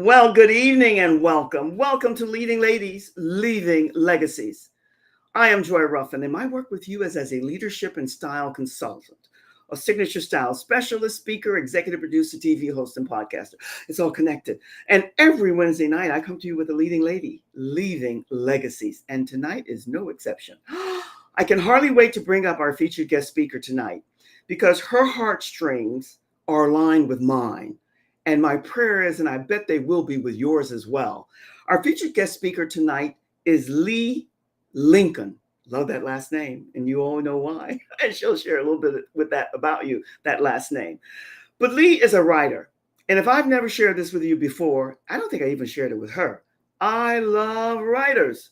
Well, good evening and welcome. Welcome to Leading Ladies, Leaving Legacies. I am Joy Ruffin, and my work with you is as a leadership and style consultant, a signature style specialist, speaker, executive producer, TV host, and podcaster. It's all connected. And every Wednesday night, I come to you with a leading lady, Leaving Legacies. And tonight is no exception. I can hardly wait to bring up our featured guest speaker tonight because her heartstrings are aligned with mine. And my prayer is, and I bet they will be with yours as well. Our featured guest speaker tonight is Leigh Lincoln. Love that last name, and you all know why. And she'll share a little bit with that about you, that last name. But Leigh is a writer. And if I've never shared this with you before, I don't think I even shared it with her. I love writers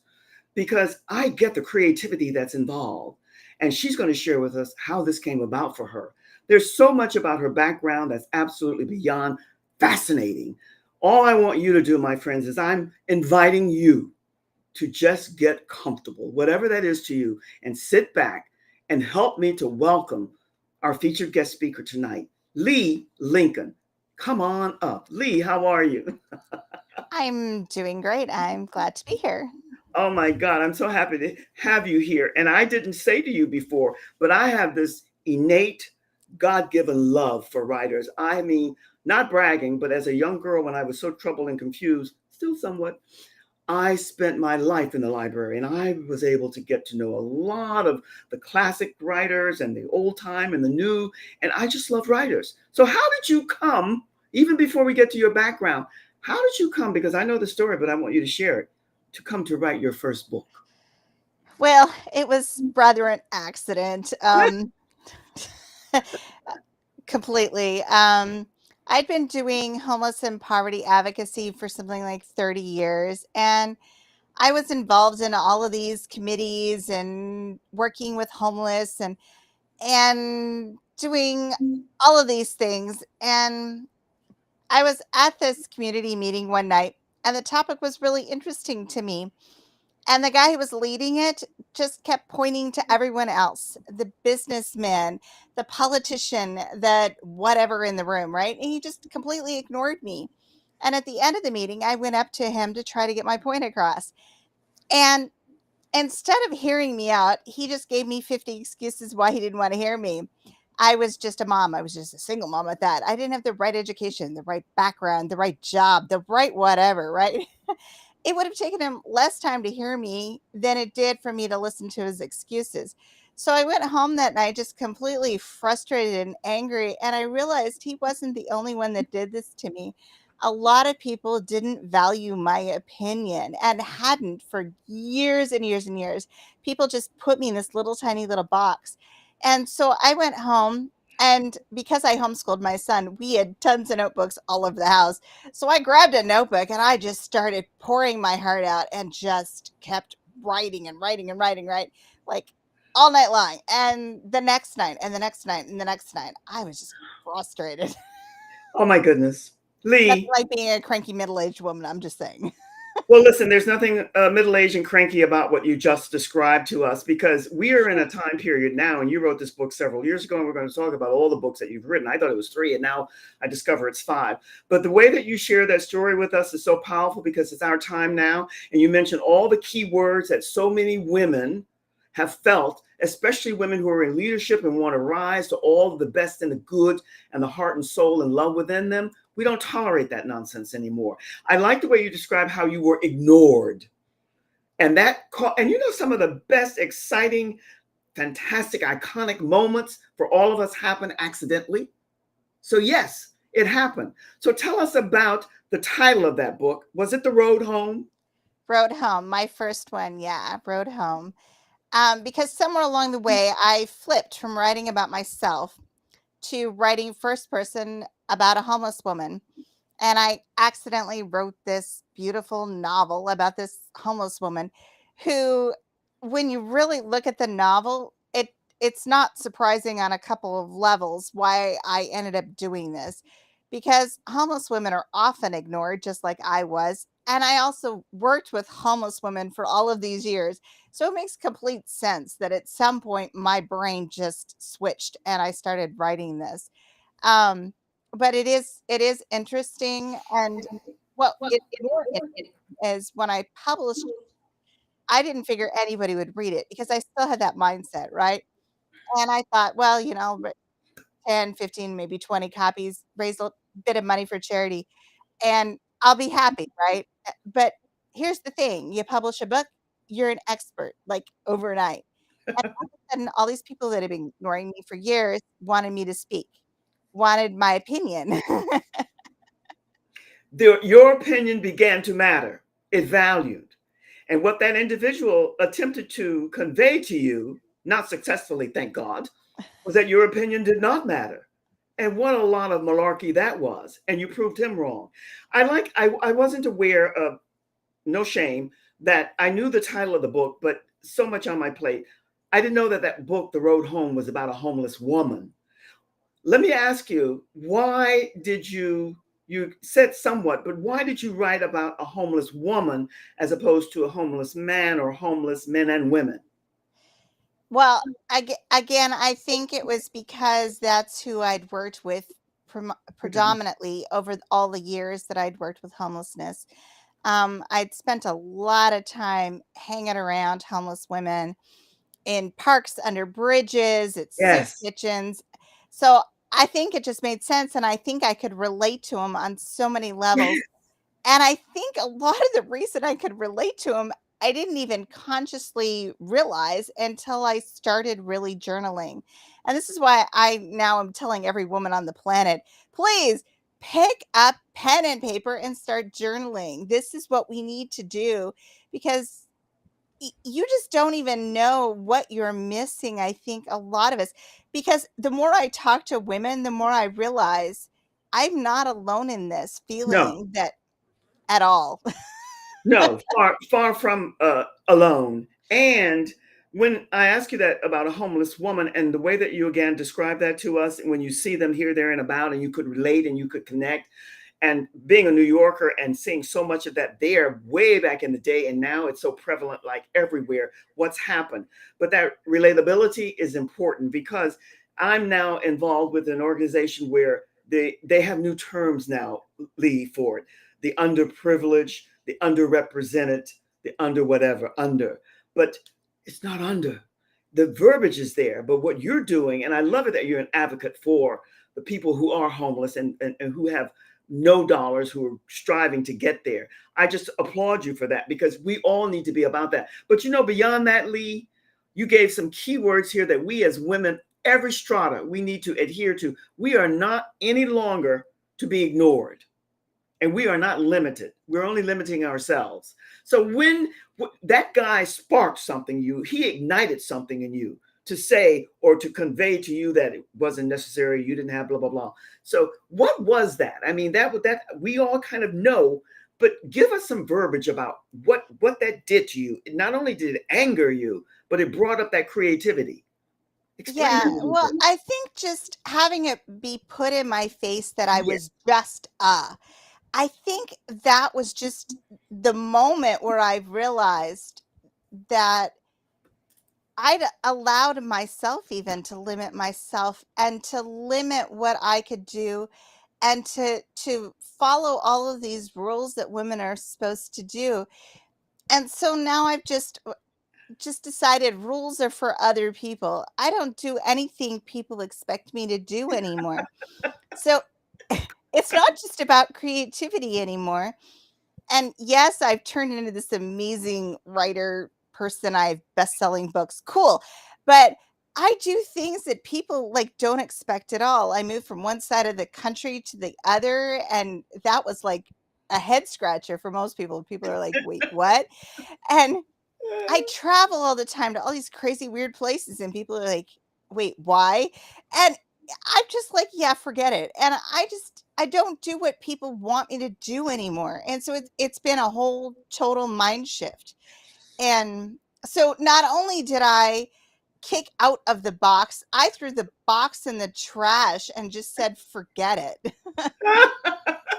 because I get the creativity that's involved. And she's going to share with us how this came about for her. There's so much about her background that's absolutely beyond fascinating. All I want you to do, my friends, is I'm inviting you to just get comfortable, whatever that is to you, and sit back and help me to welcome our featured guest speaker tonight, Leigh Lincoln. Come on up. Leigh, how are you? I'm doing great. I'm glad to be here. Oh my God, I'm so happy to have you here. And I didn't say to you before, but I have this innate God-given love for writers. I mean, not bragging, but as a young girl, when I was so troubled and confused, still somewhat, I spent my life in the library and I was able to get to know a lot of the classic writers and the old time and the new. And I just love writers. So, how did you come, even before we get to your background, how did you come? Because I know the story, but I want you to share it, to come to write your first book. Well, it was rather an accident, completely. I'd been doing homeless and poverty advocacy for something like 30 years, and I was involved in all of these committees and working with homeless and doing all of these things. And I was at this community meeting one night, and the topic was really interesting to me. And the guy who was leading it just kept pointing to everyone else, the businessman, the politician, that whatever in the room, right? And he just completely ignored me. And at the end of the meeting, I went up to him to try to get my point across. And instead of hearing me out, he just gave me 50 excuses why he didn't want to hear me. I was just a mom. I was just a single mom at that. I didn't have the right education, the right background, the right job, the right whatever, right? It would have taken him less time to hear me than it did for me to listen to his excuses. So I went home that night just completely frustrated and angry. And I realized he wasn't the only one that did this to me. A lot of people didn't value my opinion and hadn't for years and years and years. People just put me in this little tiny little box. And so I went home. And because I homeschooled my son, we had tons of notebooks all over the house. So I grabbed a notebook and I just started pouring my heart out and just kept writing and writing and writing, right? Like all night long. And the next night and the next night and the next night, I was just frustrated. Oh my goodness. Nothing Leigh, like being a cranky middle aged woman. I'm just saying. well, listen, there's nothing middle-aged and cranky about what you just described to us because we are in a time period now, and you wrote this book several years ago, and we're going to talk about all the books that you've written. I thought it was three, and now I discover it's five. But the way that you share that story with us is so powerful because it's our time now, and you mentioned all the key words that so many women have felt, especially women who are in leadership and want to rise to all of the best and the good and the heart and soul and love within them. We don't tolerate that nonsense anymore. I like the way you describe how you were ignored. And you know, some of the best, exciting, fantastic, iconic moments for all of us happen accidentally. So, yes, it happened. So, tell us about the title of that book. Was it The Road Home? Road home, my first one. Yeah, road home. Because somewhere along the way, I flipped from writing about myself to writing first person about a homeless woman. And I accidentally wrote this beautiful novel about this homeless woman who, when you really look at the novel, it's not surprising on a couple of levels why I ended up doing this, because homeless women are often ignored just like I was, and I also worked with homeless women for all of these years. So it makes complete sense that at some point my brain just switched and I started writing this. um but it is interesting, and Well, it more it is when I published, I didn't figure anybody would read it because I still had that mindset, right? And I thought, well, 10, 15, maybe 20 copies, raise a bit of money for charity, and I'll be happy, right? But here's the thing, you publish a book, you're an expert, like, overnight. And all of a sudden, all these people that have been ignoring me for years wanted me to speak, wanted my opinion. Your opinion began to matter. It valued. And what that individual attempted to convey to you, not successfully, thank God, was that your opinion did not matter. And what a lot of malarkey that was. And you proved him wrong. I wasn't aware of, no shame, that I knew the title of the book, but so much on my plate. I didn't know that that book, The Road Home, was about a homeless woman. Let me ask you, why did you said somewhat, but why did you write about a homeless woman as opposed to a homeless man or homeless men and women? Well, again, I think it was because that's who I'd worked with predominantly over all the years that I'd worked with homelessness. I'd spent a lot of time hanging around homeless women in parks, under bridges, at soup Yes. kitchens. So I think it just made sense, and I think I could relate to them on so many levels. And I think a lot of the reason I could relate to him, I didn't even consciously realize until I started really journaling. And this is why I now am telling every woman on the planet, please pick up pen and paper and start journaling. This is what we need to do because you just don't even know what you're missing. I think a lot of us, because the more I talk to women, the more I realize I'm not alone in this No. feeling that at all. No, far from alone. And when I ask you that about a homeless woman and the way that you again describe that to us, when you see them here, there, and about, and you could relate and you could connect, and being a New Yorker and seeing so much of that there way back in the day, and now it's so prevalent like everywhere, what's happened. But that relatability is important because I'm now involved with an organization where they have new terms now, Leigh, for it. The underprivileged, the underrepresented, the under whatever, under. But it's not under. The verbiage is there. But what you're doing, and I love it that you're an advocate for the people who are homeless and who have no dollars, who are striving to get there. I just applaud you for that because we all need to be about that. But beyond that, Leigh, you gave some keywords here that we as women, every strata, we need to adhere to. We are not any longer to be ignored. And we are not limited. We're only limiting ourselves. So when that guy sparked something in you, he ignited something in you to say or to convey to you that it wasn't necessary, you didn't have blah, blah, blah. So what was that? I mean, that we all kind of know, but give us some verbiage about what that did to you. Not only did it anger you, but it brought up that creativity. Explain Yeah, that a little well, bit. I think just having it be put in my face that I Yeah. was just I think that was just the moment where I realized that I'd allowed myself even to limit myself and to limit what I could do and to follow all of these rules that women are supposed to do. And so now I've just decided rules are for other people. I don't do anything people expect me to do anymore. So it's not just about creativity anymore. And yes, I've turned into this amazing writer person. I have best-selling books. Cool. But I do things that people like don't expect at all. I moved from one side of the country to the other, and that was like a head scratcher for most people. People are like, "Wait, what?" And I travel all the time to all these crazy weird places, and people are like, "Wait, why?" And I'm just like, "Yeah, forget it." And I don't do what people want me to do anymore. And so it's been a whole total mind shift. And so not only did I kick out of the box, I threw the box in the trash and just said, "Forget it."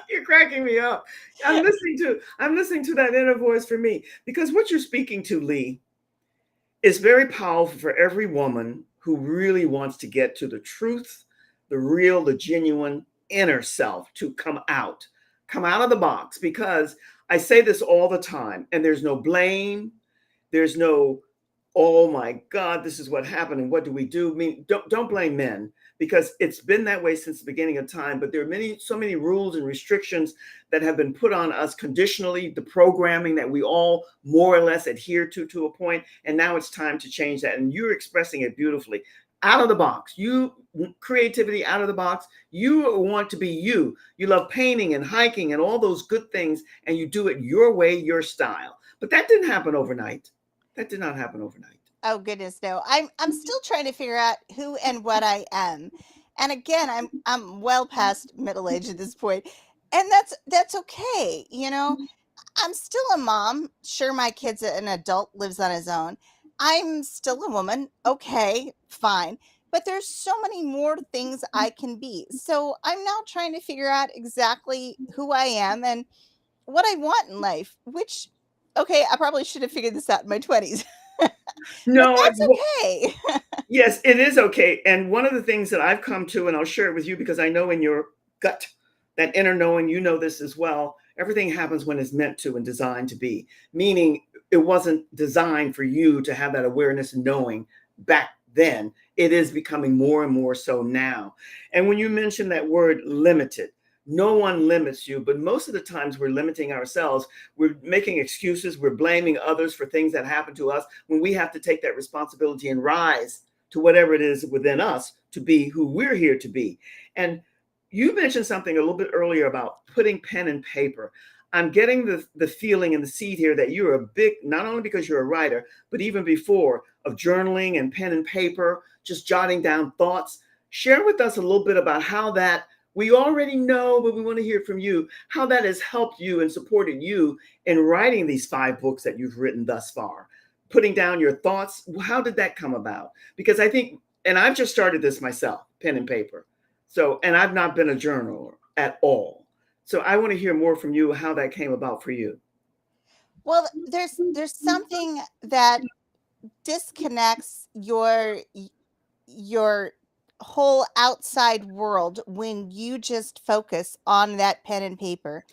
You're cracking me up. I'm listening to that inner voice for me because what you're speaking to, Leigh, is very powerful for every woman who really wants to get to the truth, the real, the genuine inner self to come out. come out of the box, because I say this all the time, and there's no blame, there's no, oh my God, this is what happened and what do we do? I mean, don't blame men, because it's been that way since the beginning of time. But there are so many rules and restrictions that have been put on us conditionally, the programming that we all more or less adhere to a point. And now it's time to change that. And you're expressing it beautifully. Out of the box, you creativity out of the box. You want to be you. You love painting and hiking and all those good things, and you do it your way, your style. But that didn't happen overnight. That did not happen overnight. Oh goodness, no. I'm still trying to figure out who and what I am. And again, I'm well past middle age at this point. And that's okay, you know. I'm still a mom. Sure, my kid's an adult, lives on his own. I'm still a woman. Okay, fine. But there's so many more things I can be. So I'm now trying to figure out exactly who I am and what I want in life, which, okay, I probably should have figured this out in my 20s, but No, that's okay. yes, it is okay. And one of the things that I've come to, and I'll share it with you because I know in your gut, that inner knowing, you know this as well. Everything happens when it's meant to and designed to be, meaning it wasn't designed for you to have that awareness and knowing back then. It is becoming more and more so now. And when you mention that word limited, no one limits you, but most of the times we're limiting ourselves. We're making excuses. We're blaming others for things that happen to us when we have to take that responsibility and rise to whatever it is within us to be who we're here to be. And you mentioned something a little bit earlier about putting pen and paper. I'm getting the feeling and the seed here that you're a big, not only because you're a writer, but even before, of journaling and pen and paper, just jotting down thoughts. Share with us a little bit about how that, we already know, but we want to hear from you, how that has helped you and supported you in writing these 5 books that you've written thus far. Putting down your thoughts, how did that come about? Because I think, and I've just started this myself, pen and paper. So, and I've not been a journaler at all. So I want to hear more from you how that came about for you. Well, there's something that disconnects your whole outside world when you just focus on that pen and paper.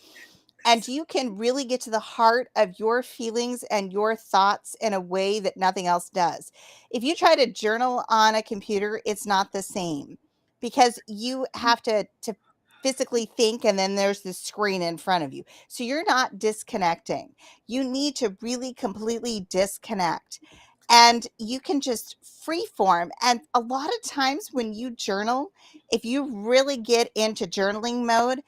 And you can really get to the heart of your feelings and your thoughts in a way that nothing else does. If you try to journal on a computer, it's not the same because you have to physically think and then there's this screen in front of you. So you're not disconnecting. You need to really completely disconnect. And you can just free form. And a lot of times when you journal, if you really get into journaling mode,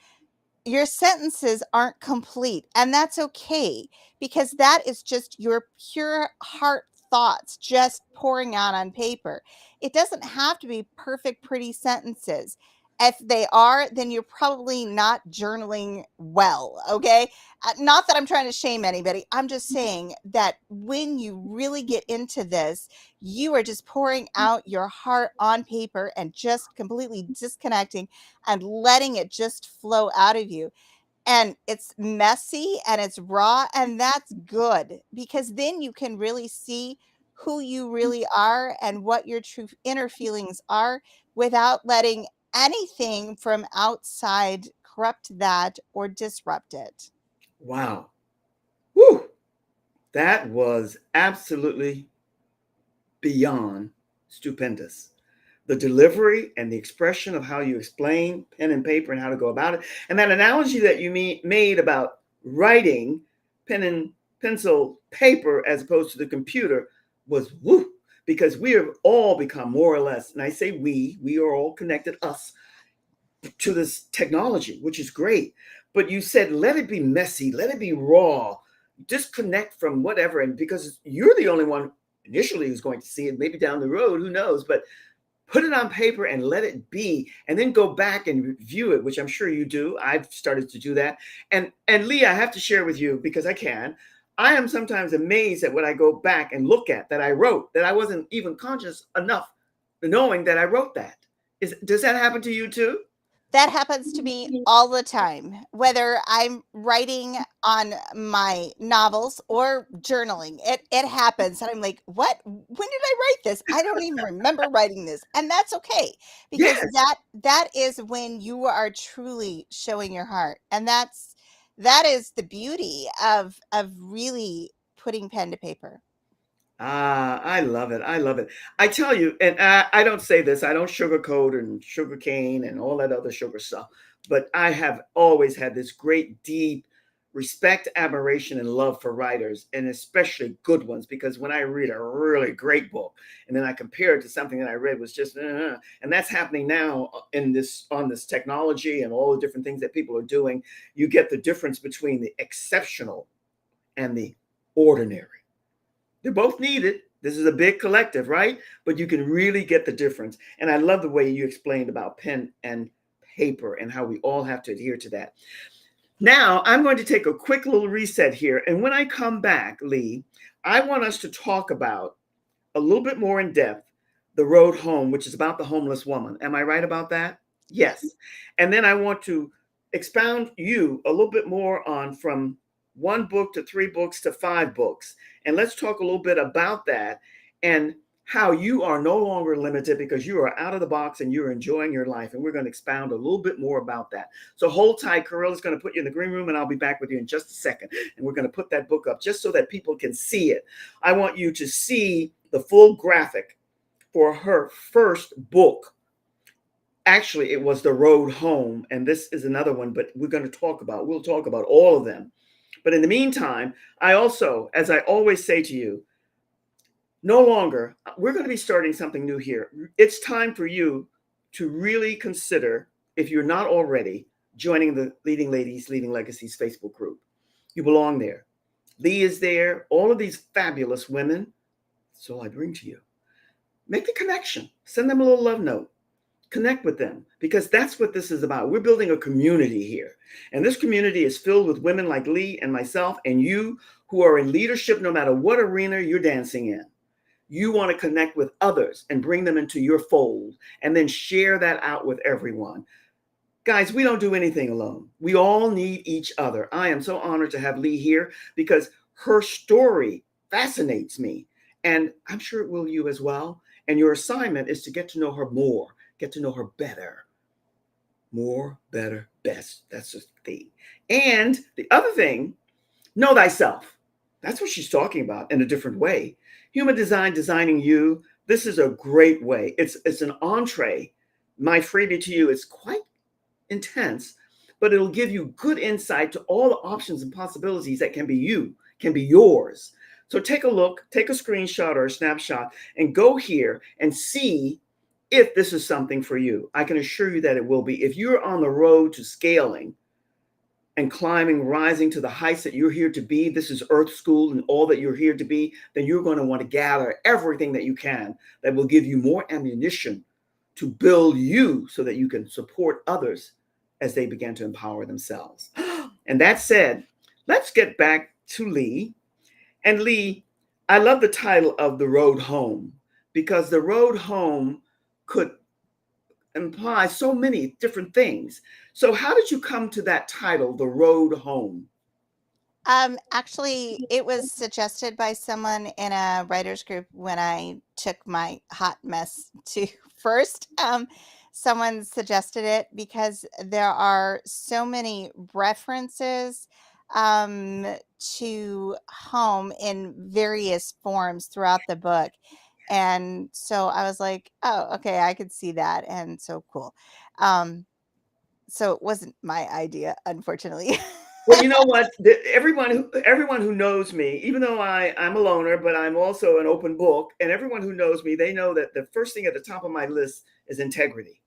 your sentences aren't complete, and that's okay because that is just your pure heart thoughts just pouring out on paper. It doesn't have to be perfect, pretty sentences. If they are, then you're probably not journaling well, okay? Not that I'm trying to shame anybody. I'm just saying that when you really get into this, you are just pouring out your heart on paper and just completely disconnecting and letting it just flow out of you. And it's messy and it's raw, and that's good because then you can really see who you really are and what your true inner feelings are without letting anything from outside corrupt that or disrupt it. Wow. Woo. That was absolutely beyond stupendous. The delivery and the expression of how you explain pen and paper and how to go about it. And that analogy that you made about writing pen and pencil paper as opposed to the computer was woo, because we have all become more or less, and I say we are all connected, us, to this technology, which is great. But you said, let it be messy, let it be raw, disconnect from whatever. And because you're the only one initially who's going to see it, maybe down the road, who knows, but put it on paper and let it be, and then go back and review it, which I'm sure you do. I've started to do that. And Leigh, I have to share with you because I can. I am sometimes amazed at what I go back and look at that I wrote, that I wasn't even conscious enough knowing that I wrote that. Does that happen to you too? That happens to me all the time, whether I'm writing on my novels or journaling. It happens, and I'm like, "What? When did I write this? I don't even remember writing this." And that's okay because Yes. that is when you are truly showing your heart. And that is the beauty of really putting pen to paper. Ah, I love it. I love it. I tell you, and I don't say this, I don't sugarcoat and sugar cane and all that other sugar stuff, but I have always had this great, deep respect, admiration, and love for writers, and especially good ones, because when I read a really great book and then I compare it to something that I read was just, and that's happening now in this on this technology and all the different things that people are doing, you get the difference between the exceptional and the ordinary. They're both needed. This is a big collective, right? But you can really get the difference. And I love the way you explained about pen and paper and how we all have to adhere to that. Now, I'm going to take a quick little reset here. And when I come back, Leigh, I want us to talk about a little bit more in depth the road home, which is about the homeless woman. Am I right about that? Yes. And then I want to expound you a little bit more on from one book to three books to five books. And let's talk a little bit about that and how you are no longer limited because you are out of the box and you're enjoying your life. And we're going to expound a little bit more about that. So hold tight. Carilla's going to put you in the green room and I'll be back with you in just a second. And we're going to put that book up just so that people can see it. I want you to see the full graphic for her first book. Actually, it was The Road Home, and this is another one, but we'll talk about all of them. But in the meantime, I also, as I always say to you, no longer, we're going to be starting something new here. It's time for you to really consider, if you're not already, joining the Leading Ladies, Leading Legacies Facebook group. You belong there. Leigh is there, all of these fabulous women. That's all I bring to you. Make the connection. Send them a little love note. Connect with them because that's what this is about. We're building a community here. And this community is filled with women like Leigh and myself and you who are in leadership no matter what arena you're dancing in. You want to connect with others and bring them into your fold and then share that out with everyone. Guys, we don't do anything alone. We all need each other. I am so honored to have Leigh here because her story fascinates me. And I'm sure it will you as well. And your assignment is to get to know her more, get to know her better. More, better, best. That's the thing. And the other thing, know thyself. That's what she's talking about in a different way. Human design, designing you. This is a great way. It's an entree. My freebie to you is quite intense, but it'll give you good insight to all the options and possibilities that can be yours. So take a look, take a screenshot or a snapshot and go here and see if this is something for you. I can assure you that it will be. If you're on the road to scaling and climbing, rising to the heights that you're here to be, this is Earth School and all that you're here to be, then you're going to want to gather everything that you can that will give you more ammunition to build you so that you can support others as they begin to empower themselves. And that said, let's get back to Leigh. And Leigh, I love the title of The Road Home because the road home could imply so many different things. So how did you come to that title, The Road Home? Actually, it was suggested by someone in a writers group when I took my hot mess to first. Someone suggested it because there are so many references um, to home in various forms throughout the book. And so I was like, oh, okay, I could see that. And so cool. Um, so it wasn't my idea, unfortunately. Well, you know what? Everyone who knows me, even though I'm a loner, but I'm also an open book, and everyone who knows me, they know that the first thing at the top of my list is integrity,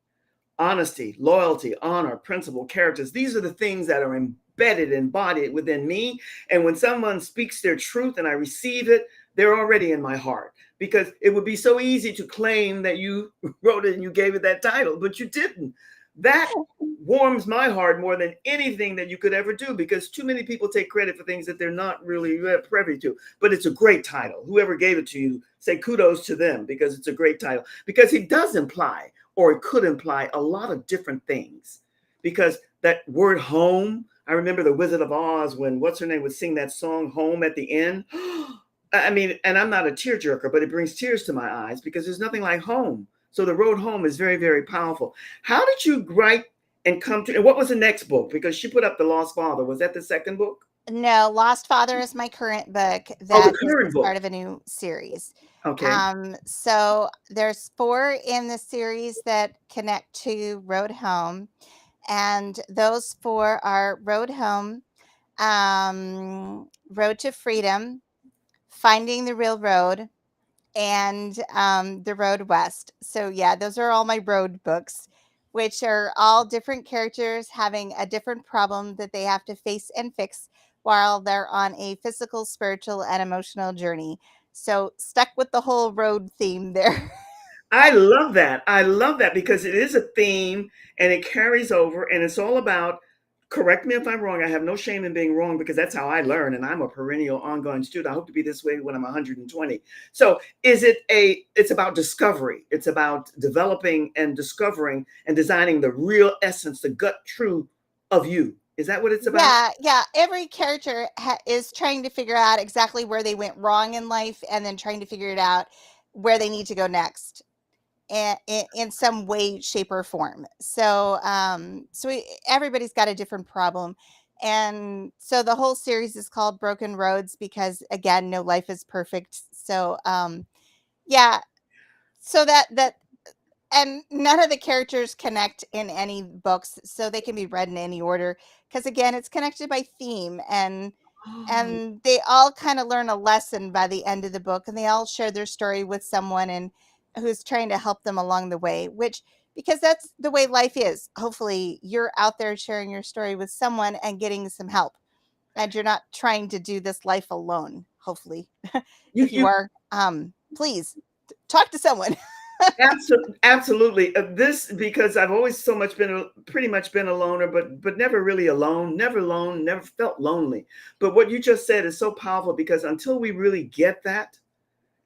honesty, loyalty, honor, principle, characters. These are the things that are embedded, embodied within me. And when someone speaks their truth and I receive it, they're already in my heart. Because it would be so easy to claim that you wrote it and you gave it that title, but you didn't. That warms my heart more than anything that you could ever do because too many people take credit for things that they're not really privy to. But it's a great title. Whoever gave it to you, say kudos to them because it's a great title. Because it does imply, or it could imply, a lot of different things. Because that word home, I remember the Wizard of Oz when what's her name would sing that song Home at the end. I mean, and I'm not a tearjerker, but it brings tears to my eyes because there's nothing like home. So the road home is very, very powerful. How did you write and come to, and what was the next book? Because she put up The Lost Father. Was that the second book? No, Lost Father is my current book Oh, the that is the current start book. of a new series. Okay. So there's 4 in the series that connect to Road Home, and those 4 are Road Home, Road to Freedom, Finding the Real Road, and The Road West. So yeah, those are all my road books, which are all different characters having a different problem that they have to face and fix while they're on a physical, spiritual, and emotional journey. So stuck with the whole road theme there. I love that. I love that because it is a theme and it carries over and it's all about, correct me if I'm wrong. I have no shame in being wrong because that's how I learn and I'm a perennial ongoing student. I hope to be this way when I'm 120. So, it's about discovery. It's about developing and discovering and designing the real essence, the gut truth of you. Is that what it's about? Yeah, yeah. Every character is trying to figure out exactly where they went wrong in life and then trying to figure it out where they need to go next. In some way, shape, or form. So, everybody's got a different problem, and so the whole series is called Broken Roads because, again, no life is perfect. So, yeah, so and none of the characters connect in any books, so they can be read in any order. Because again, it's connected by theme, Oh, and they all kind of learn a lesson by the end of the book, and they all share their story with someone and who's trying to help them along the way, which because that's the way life is. Hopefully you're out there sharing your story with someone and getting some help, and you're not trying to do this life alone. Hopefully. If you you are, please talk to someone. Absolutely. This because I've always so much been pretty much been a loner, but never really alone. Never alone. Never felt lonely. But what you just said is so powerful because until we really get that,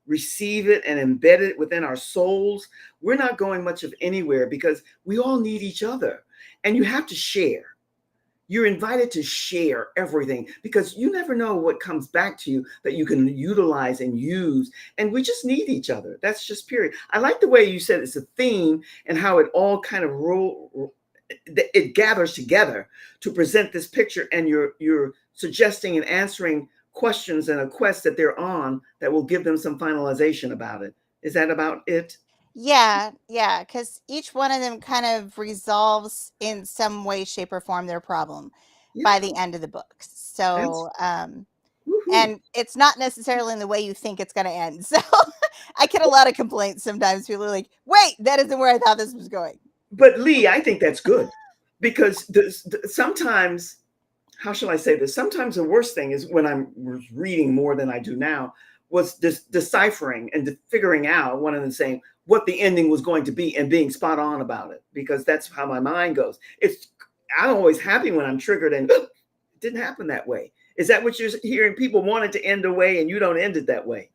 receive it, and embed it within our souls, we're not going much of anywhere because we all need each other, and you have to share. You're invited to share everything because you never know what comes back to you that you can utilize and use. And we just need each other. That's just period. I like the way you said it's a theme and how it all kind of it gathers together to present this picture, and you're suggesting and answering questions and a quest that they're on that will give them some finalization about it. Is that about it? Yeah, yeah, because each one of them kind of resolves in some way, shape, or form their problem by Yeah, the end of the book. that's So, woohoo. and it's not necessarily in the way you think it's going to end. So, I get a lot of complaints sometimes. People are like, "Wait, that isn't where I thought this was going." But Lee, I think that's good because sometimes, how shall I say this? Sometimes the worst thing is when I'm reading more than I do now was this deciphering and figuring out one and the same what the ending was going to be and being spot on about it because that's how my mind goes. I'm always happy when I'm triggered and it didn't happen that way. Is that what you're hearing? People want it to end a way and you don't end it that way.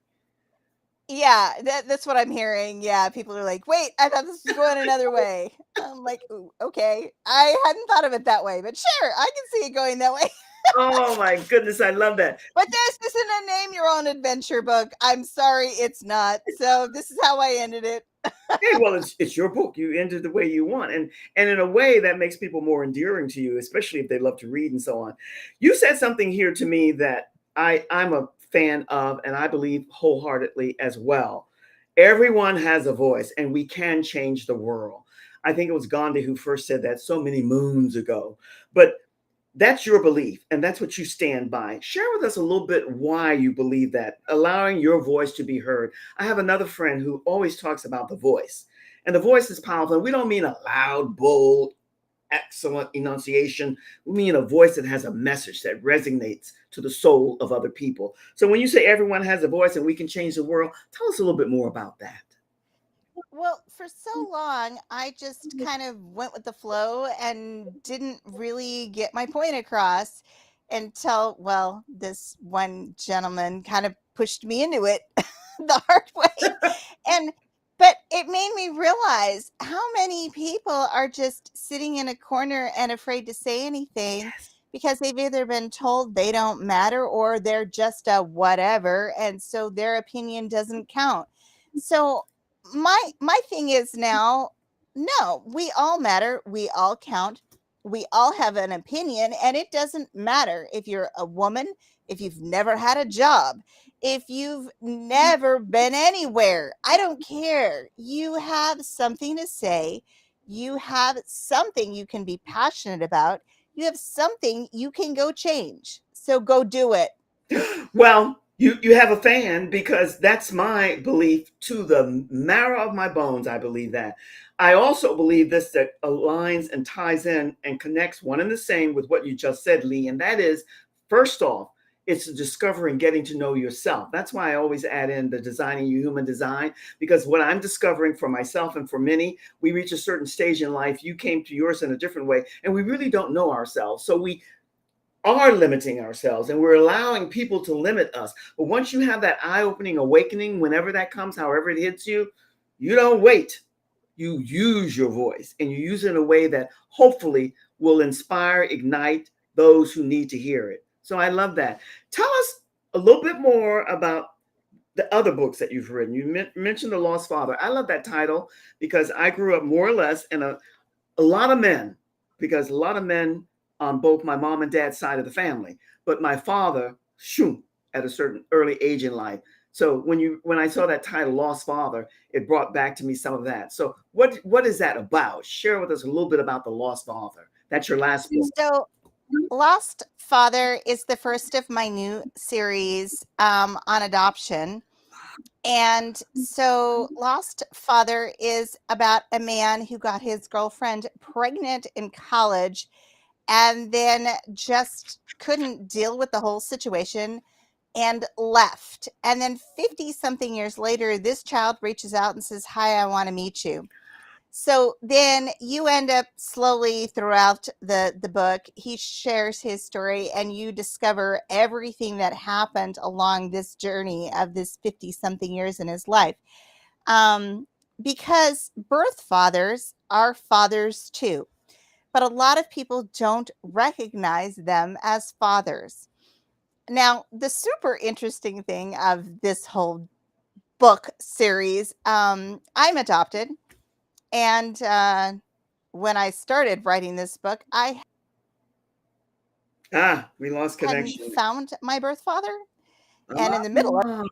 Yeah, that's what I'm hearing. Yeah, people are like, "Wait, I thought this was going another way." I'm like, "Ooh, okay, I hadn't thought of it that way, but sure, I can see it going that way." Oh my goodness, I love that. But this isn't a name your own adventure book. I'm sorry, it's not. So this is how I ended it. Hey, well, it's your book. You end it the way you want, and in a way that makes people more endearing to you, especially if they love to read and so on. You said something here to me that I'm a fan of, and I believe wholeheartedly as well. Everyone has a voice, and we can change the world. I think it was Gandhi who first said that so many moons ago. But that's your belief and that's what you stand by. Share with us a little bit why you believe that, allowing your voice to be heard. I have another friend who always talks about the voice, and the voice is powerful. And we don't mean a loud, bold, excellent enunciation. We mean a voice that has a message that resonates to the soul of other people. So when you say everyone has a voice and we can change the world, tell us a little bit more about that. Well, for so long, I just kind of went with the flow and didn't really get my point across until, well, this one gentleman kind of pushed me into it the hard way. And but it made me realize how many people are just sitting in a corner and afraid to say anything Yes. because they've either been told they don't matter or they're just a whatever, and so their opinion doesn't count. So my thing is now, no, we all matter, we all count, we all have an opinion, and it doesn't matter if you're a woman, if you've never had a job, if you've never been anywhere. I don't care. You have something to say. You have something you can be passionate about. You have something you can go change. So go do it. Well, you have a fan, because that's my belief to the marrow of my bones. I believe that. I also believe this, that aligns and ties in and connects one and the same with what you just said, Leigh, and that is, first off, it's discovering, getting to know yourself. That's why I always add in the designing your human design, because what I'm discovering for myself and for many, we reach a certain stage in life. You came to yours in a different way, and we really don't know ourselves. So we are limiting ourselves, and we're allowing people to limit us. But once you have that eye-opening awakening, whenever that comes, however it hits you, you don't wait. You use your voice, and you use it in a way that hopefully will inspire, ignite those who need to hear it. So I love that. Tell us a little bit more about the other books that you've written. You mentioned The Lost Father. I love that title, because I grew up more or less in a lot of men, because a lot of men on both my mom and dad's side of the family, but my father, shoot, at a certain early age in life. So when I saw that title, Lost Father, it brought back to me some of that. So what is that about? Share with us a little bit about The Lost Father. That's your last book. So, Lost Father is the first of my new series on adoption. And so, Lost Father is about a man who got his girlfriend pregnant in college and then just couldn't deal with the whole situation and left. And then 50 something years later, this child reaches out and says, "Hi, I want to meet you." So then you end up slowly throughout the book, he shares his story, and you discover everything that happened along this journey of this 50 something years in his life. Um, because birth fathers are fathers too, but a lot of people don't recognize them as fathers. Now, the super interesting thing of this whole book series, I'm adopted. And when I started writing this book, I We lost hadn't connection. found my birth father. And in the middle of Ah.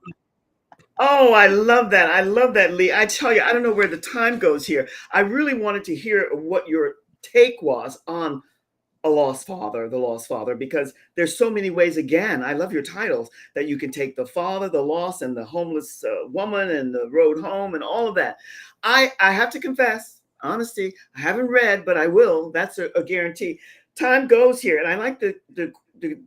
Oh, I love that. I love that, Leigh. I tell you, I don't know where the time goes here. I really wanted to hear what your take was on A Lost Father, The Lost Father, because there's so many ways. Again, I love your titles, that you can take the father, the lost, and the homeless woman, and the road home, and all of that. I have to confess, honesty, I haven't read, but I will. That's a guarantee. Time goes here, and I like the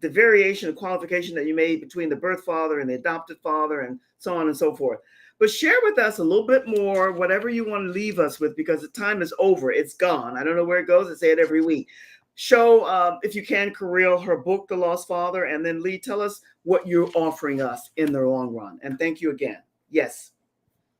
variation, the qualification that you made between the birth father and the adopted father, and so on and so forth. But share with us a little bit more, whatever you want to leave us with, because the time is over. It's gone. I don't know where it goes. I say it every week. Show, if you can, Kareel, her book, The Lost Father, and then Leigh, tell us what you're offering us in the long run. And thank you again. Yes.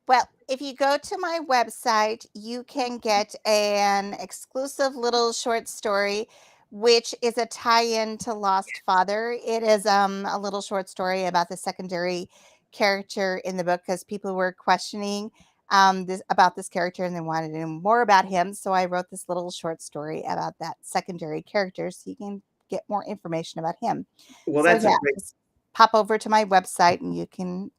Well, if you go to my website, you can get an exclusive little short story, which is a tie-in to Lost Father. It is a little short story about the secondary character in the book, because people were questioning this character, and they wanted to know more about him. So I wrote this little short story about that secondary character, so you can get more information about him. Well, So that's a yeah, great. just pop over to my website, and you can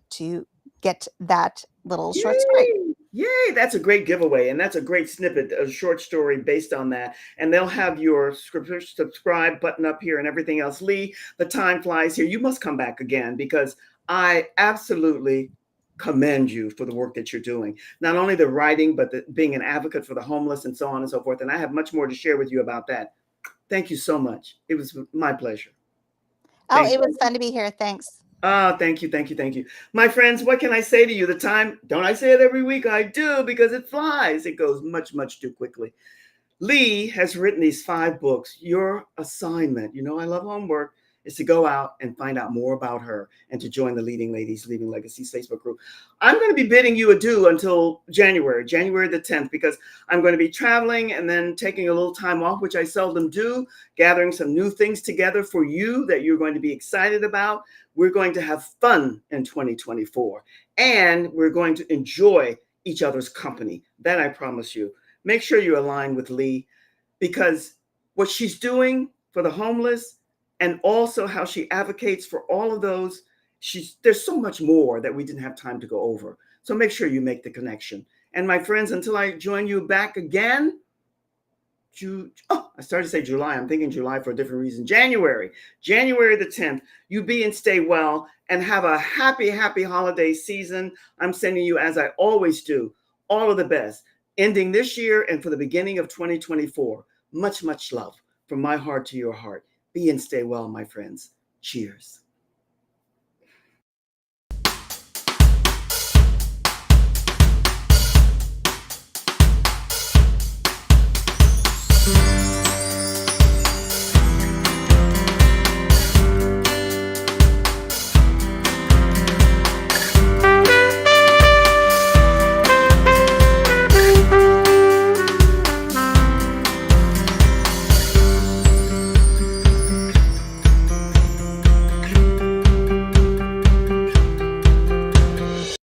to get that little short story. Yay! Yay! That's a great giveaway, and that's a great snippet, a short story based on that. And they'll have your subscribe button up here and everything else. Leigh, the time flies here. You must come back again, because I absolutely commend you for the work that you're doing. Not only the writing, but being an advocate for the homeless and so on and so forth. And I have much more to share with you about that. Thank you so much. It was my pleasure. Oh, Thank it you. was fun to be here. Thanks. Thank you, thank you, thank you. My friends, what can I say to you? The time, don't I say it every week? I do, because it flies. It goes much, much too quickly. Leigh has written these 5 books. Your assignment, I love homework, is to go out and find out more about her, and to join the Leading Ladies, Leaving Legacies Facebook group. I'm going to be bidding you adieu until January the 10th, because I'm going to be traveling and then taking a little time off, which I seldom do, gathering some new things together for you that you're going to be excited about. We're going to have fun in 2024, and we're going to enjoy each other's company. That I promise you. Make sure you align with Leigh, because what she's doing for the homeless, and also how she advocates for all of those. There's so much more that we didn't have time to go over. So make sure you make the connection. And my friends, until I join you back again, I started to say July. I'm thinking July for a different reason. January the 10th. You be and stay well and have a happy, happy holiday season. I'm sending you, as I always do, all of the best, ending this year and for the beginning of 2024. Much, much love from my heart to your heart. Be and stay well, my friends. Cheers.